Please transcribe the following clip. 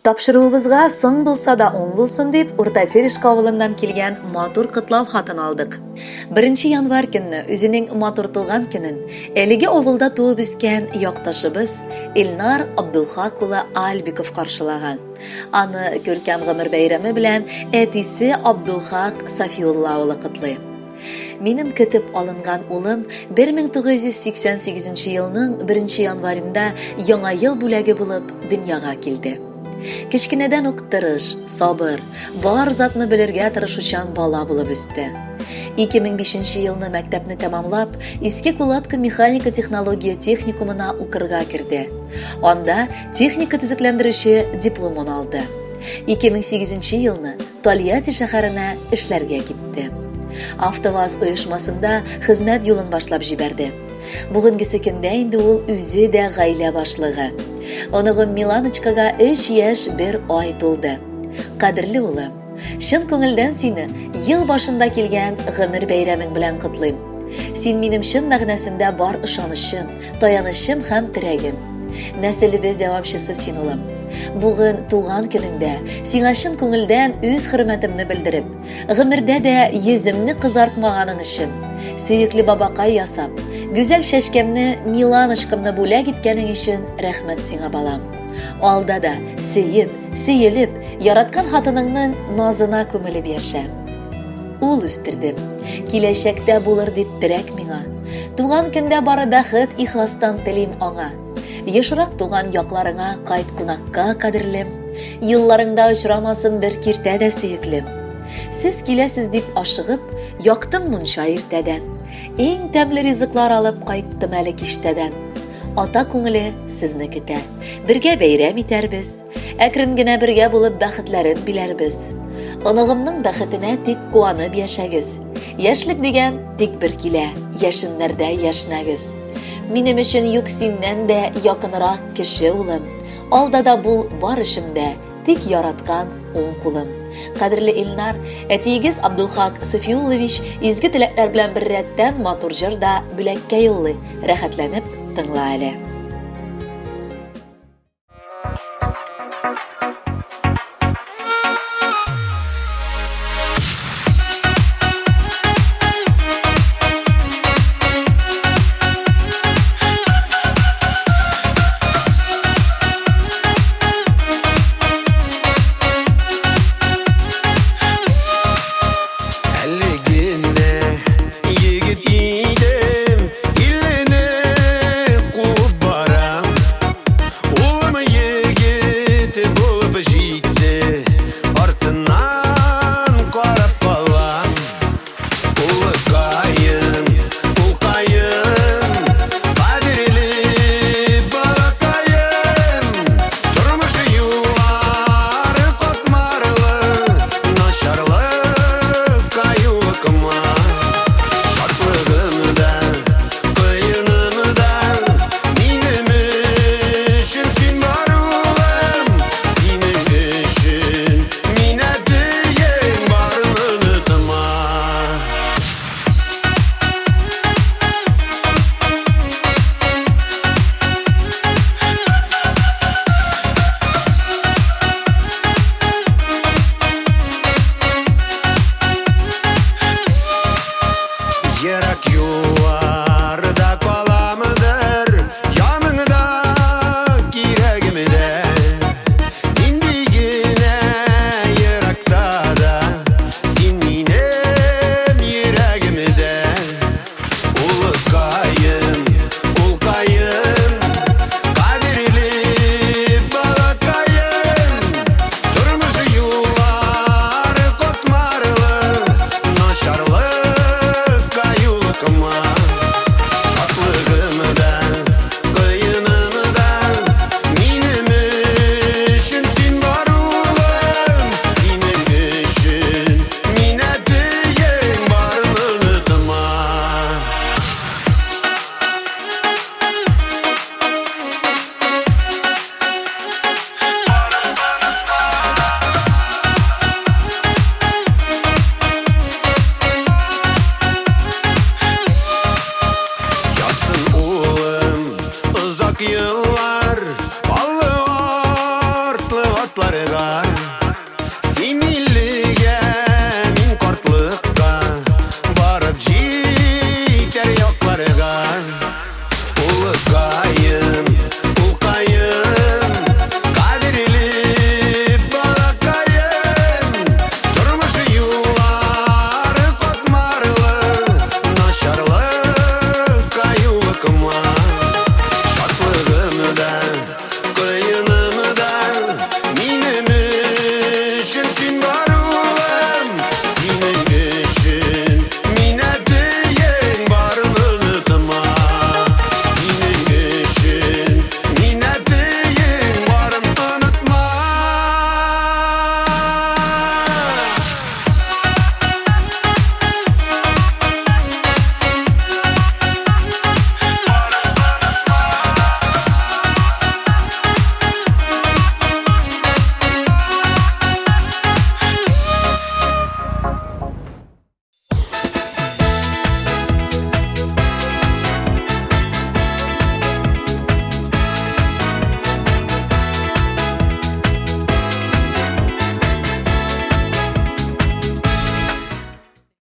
Тапшыруыбызга соң булса да оң булсын дип, Урта Терешка авылыннан килгән матур кытлау хатын алдык. 1 январь көнне үзенең матур туган көнен әлеге авылда туып үскән якташыбыз Илнар Абдулхак улы Альбиков каршылаган. Аны күркәм гомер бәйрәме белән әтисе Абдулхак Сафиулла улы кытлый. Минем көтеп алынган улым 1988 елның 1 январында яңа ел бүлеге булып дөньяга килде. Кечкенәдән үк тырыш, сабыр, бар затны белергә тырышучан бала булып үсте. 2005 елны мәктәпне тәмамлап, Иске Кулатка механика технология техникумына укырга кирде. Анда техника төзекләндерүче дипломын алды. 2008 елны Тольятти шәһәренә эшләргә китте. АвтоВАЗ оешмасында хезмәт юлын башлап җибәрде. Бүгенгесе көндә инде ул үзе дә гаилә башлыгы. Оныгым Миланочкага 3 яшь 1 ай тулды. Кадерле улым, чын күңелдән сине ел башында килгән гомер бәйрәмең белән котлыйм. Син минем чын мәгънәсендә бар ышанычым, таянычым һәм терәгем. Нәселебез дәвамчысы син улым. Бүген туган көнеңдә сиңа чын күңелдән үз хөрмәтемне белдереп, гомердә дә йөземне кызартмаганың өчен, сөекле бабакай ясап, güzel шәшкәмне Миланочкамны бүләк иткәнең өчен рәхмәт сиңа балам. Алда да сөеп, сөелеп, яраткан хатыныңның назына күмелеп яшә. Ул үстердем. Киләчәктә булыр дип терәк миңа. Туган көндә бары бәхет, ихластан телим аңа. Ешрак туган якларыңа кайт кунакка кадерлем. Юлларыңда очрамасын бер киртә дә сөеклем. Сез киләсез дип ашыгып, яктым мунча иртәдән. Иң тәмле ризыклар алып кайттым әле киштәдән. Ата күңеле сезне көтә. Бергә бәйрәм итәрбез. Әкрен генә бергә булып бәхетләрен биләрбез. Оныгымның бәхетенә тик куанып яшәгез. Яшьлек дигән тик бер килә. Яшеннәрдә яшнәгез. Минем өчен юк синнән дә якынрак кеше улым. Алда да бул бар эшемдә, тик яраткан уң кулым. Кадерле Илнар, әтиегез Абдулхак Сафиуллович изге теләкләр белән бер рәттән матур җырда бүләккә юллый. Рәхәтләнеп тыңла әле. Улым егет башларыга